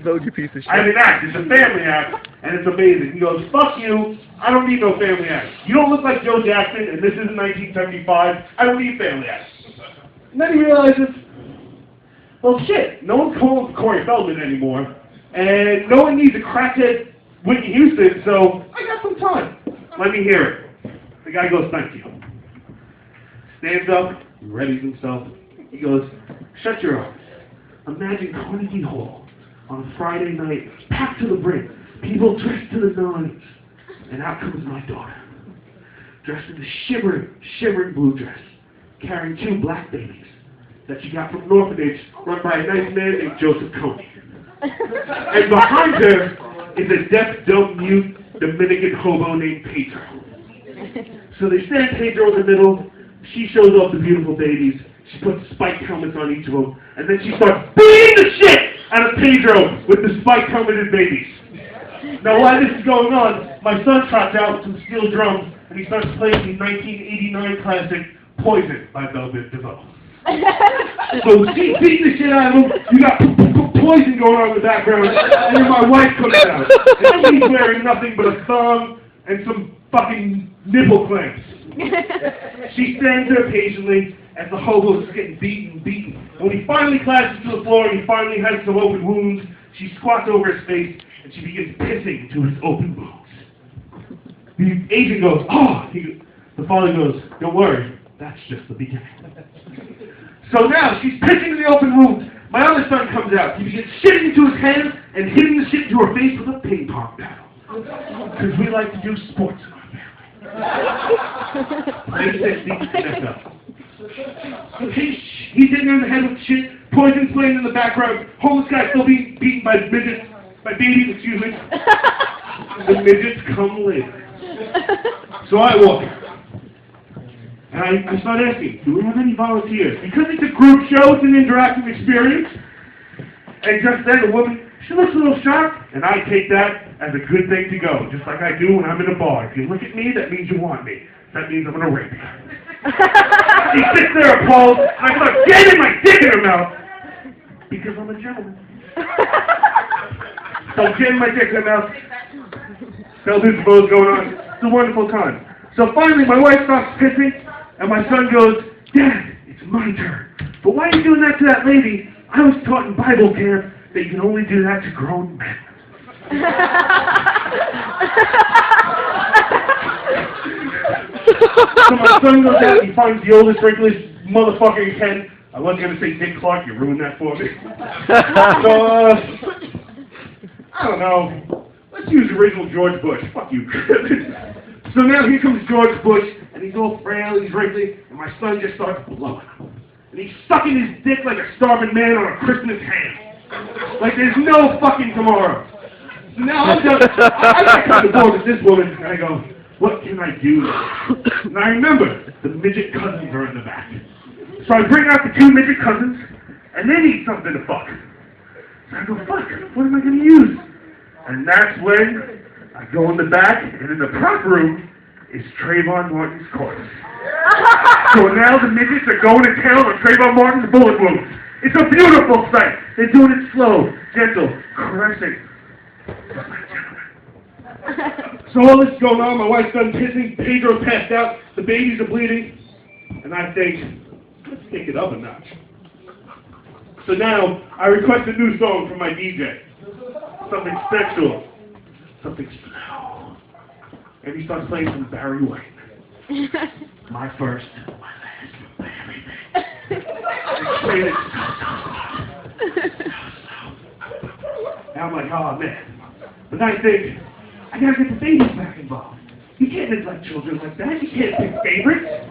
Vote, you piece of shit. I have an act. It's a family act, and it's amazing. He goes, fuck you. I don't need no family act. You don't look like Joe Jackson, and this isn't 1975. I don't need family acts. And then he realizes, well, shit, no one's calling for Corey Feldman anymore, and no one needs a crackhead Whitney Houston, so I got some time. Let me hear it. The guy goes, thank you. Stands up, readies himself. He goes, shut your eyes. Imagine Carnegie Hall on a Friday night, packed to the brim, people dressed to the nines. And out comes my daughter, dressed in a shivering blue dress, carrying 2 black babies that she got from an orphanage run by a nice man named Joseph Coney. And behind her is a deaf, dumb, mute Dominican hobo named Pedro. So they stand Pedro in the middle. She shows off the beautiful babies. She puts spiked helmets on each of them, and then she starts beating the shit out of Pedro with the spiked helmeted babies. Now, while this is going on, my son trots out with some steel drums, and he starts playing the 1989 classic Poison by Velvet DeVoe. So she's beating the shit out of him. You got Poison going on in the background, and then my wife comes out, and she's wearing nothing but a thong and some fucking nipple clamps. She stands there patiently as the hobo is getting beaten. And when he finally collapses to the floor and he finally has some open wounds, she squats over his face and she begins pissing into his open wounds. The agent goes, oh! The father goes, don't worry, that's just the beginning. So now she's pissing in the open wounds. My other son comes out. He begins shitting into his hands and hitting the shit into her face with a ping pong paddle. Because we like to do sports in our family. He's hitting her in the head with shit. Poison's playing in the background. Homeless guy still being beaten by midgets. By babies, excuse me. The midgets come later. So I walk. And I start asking, do we have any volunteers? Because it's a group show, it's an interactive experience. And just then the woman, she looks a little shocked, and I take that as a good thing to go, just like I do when I'm in a bar. If you look at me, that means you want me. That means I'm going to rape you. She sits there appalled, and I start getting my dick in her mouth, because I'm a gentleman. So I'm getting my dick in her mouth. Feldman DeVoe's going on. It's a wonderful time. So finally, my wife stops pissing, and my son goes, Dad, it's my turn. But why are you doing that to that lady? I was taught in Bible camp that you can only do that to grown men. So my son goes out and he finds the oldest, wrinkliest motherfucker he can. I was going to say Dick Clark, you ruined that for me. So, I don't know. Let's use original George Bush. Fuck you. So now here comes George Bush, and he's all frail, he's wrinkly, and my son just starts blowing him. And he's sucking his dick like a starving man on a Christmas ham. Like there's no fucking tomorrow. So now I come to board with this woman, and I go, what can I do? And I remember, the midget cousins are in the back. So I bring out the 2 midget cousins, and they need something to fuck. So I go, fuck, what am I going to use? And that's when I go in the back, and in the prop room is Trayvon Martin's corpse. So now the midgets are going to town on Trayvon Martin's bullet wounds. It's a beautiful sight. They're doing it slow, gentle, caressing. So all this is going on, my wife's done pissing, Pedro's passed out, the babies are bleeding, and I think, let's take it up a notch. So now, I request a new song from my DJ. Something sexual. Something slow. And he starts playing some Barry White. My first, my last, my everything. He's playing it so slow. Now I'm like, oh man. But then I think, I gotta get the babies back involved. You can't neglect children like that. You can't pick favorites.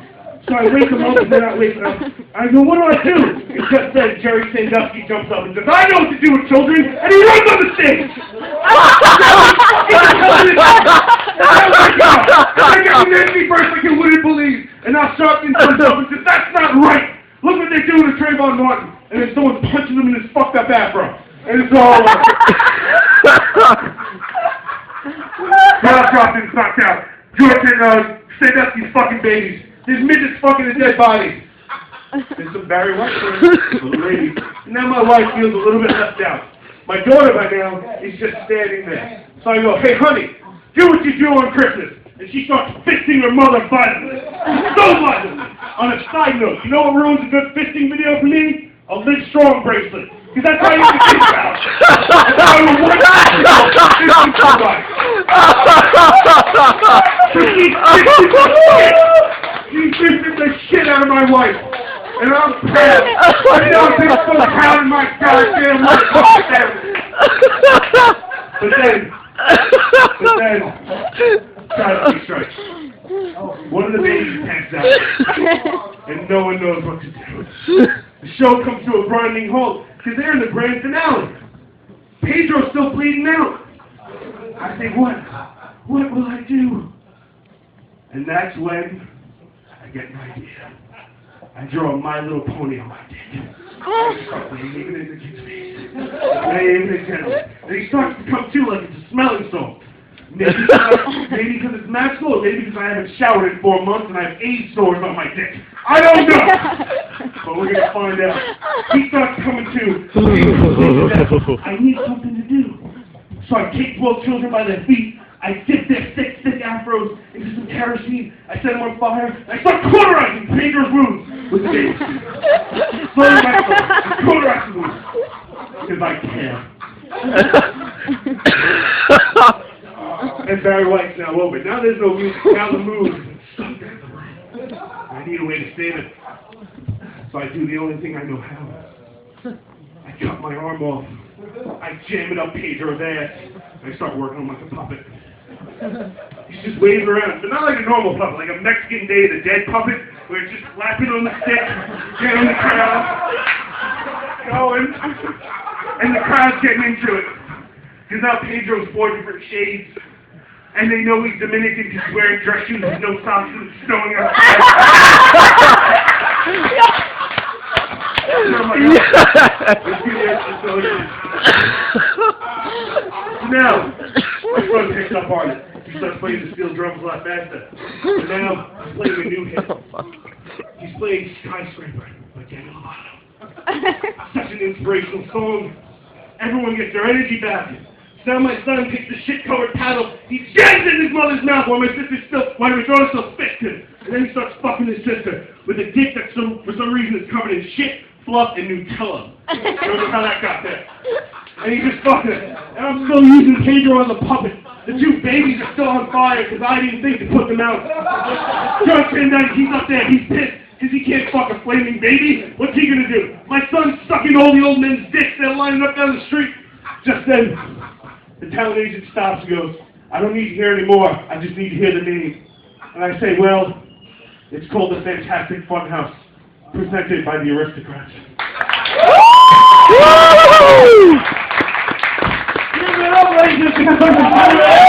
So I wake them up and they're not waking up. I go, what do I do? And just then Jerry Sandusky jumps up and says, I know what to do with children, and he runs on the stage. I got the enemy first like you wouldn't believe. And now Sharpton comes up and says, that's not right. Look what they're doing to Trayvon Martin. And then someone's punching him in his fucked up afro. And it's all over. Now Sharpton's knocked out. George and Sandusky's fucking babies. There's midgets fucking a dead body. There's some Barry White for a little lady. And now my wife feels a little bit left out. My daughter by now is just standing there. So I go, hey honey, do what you do on Christmas. And she starts fisting her mother violently. So violently. On a side note, you know what ruins a good fisting video for me? A Live Strong bracelet. Because that's how you can think about it. That's how you want She's fisting the shit out of my wife. And I'm proud. I know I'm so proud of my goddamn life. But then, tragedy strikes. One of the babies pants out, and no one knows what to do. The show comes to a grinding halt, because they're in the grand finale. Pedro's still bleeding out. I think, what will I do? And that's when I get an idea. I draw My Little Pony on my dick. I start waving it in the kid's face. Waving it gently. And he starts to come to like it's a smelling salt. Maybe because it's magical, or maybe because I haven't showered in 4 months and I have AIDS sores on my dick. I don't know! But we're going to find out. He starts coming to. I need something to do. So I take both children by their feet. I dip their thick afros into some kerosene. I set them on fire. And I start cauterizing Pedro's wounds with the baby. Slowly myself, I cauterize the wounds. Because I can. And Barry White's now over. Now there's no music. Now the mood is stuck. I need a way to save it. So I do the only thing I know how. I cut my arm off. I jam it up Pedro's ass. I start working him like a puppet. He's just waving around, but not like a normal puppet, like a Mexican Day of the Dead puppet, where it's just flapping on the stick, getting the crowd going, and the crowd's getting into it. Because now Pedro's 4 different shades, and they know he's Dominican because he's wearing dress shoes with no socks and it's snowing outside. Now, my son picks up on it. He starts playing the steel drums a lot faster. And now, he's playing a new hit. He's playing Skyscraper by Demi Lovato. Such an inspirational song. Everyone gets their energy back. So now my son takes the shit-covered paddle, he jams it in his mother's mouth while my daughter still spits him. And then he starts fucking his sister with a dick that for some reason is covered in shit, fluff, and Nutella. I don't know how that got there. And he just fucking it. And I'm still using Pedro as a puppet. The 2 babies are still on fire because I didn't think to put them out. John Pendine, he's up there, he's pissed because he can't fuck a flaming baby. What's he gonna do? My son's sucking all the old men's dicks that are lining up down the street. Just then, the town agent stops and goes, I don't need to hear anymore, I just need to hear the name. And I say, well, it's called the Fantastic Funhouse, presented by the Aristocrats. Give it up, ladies and gentlemen!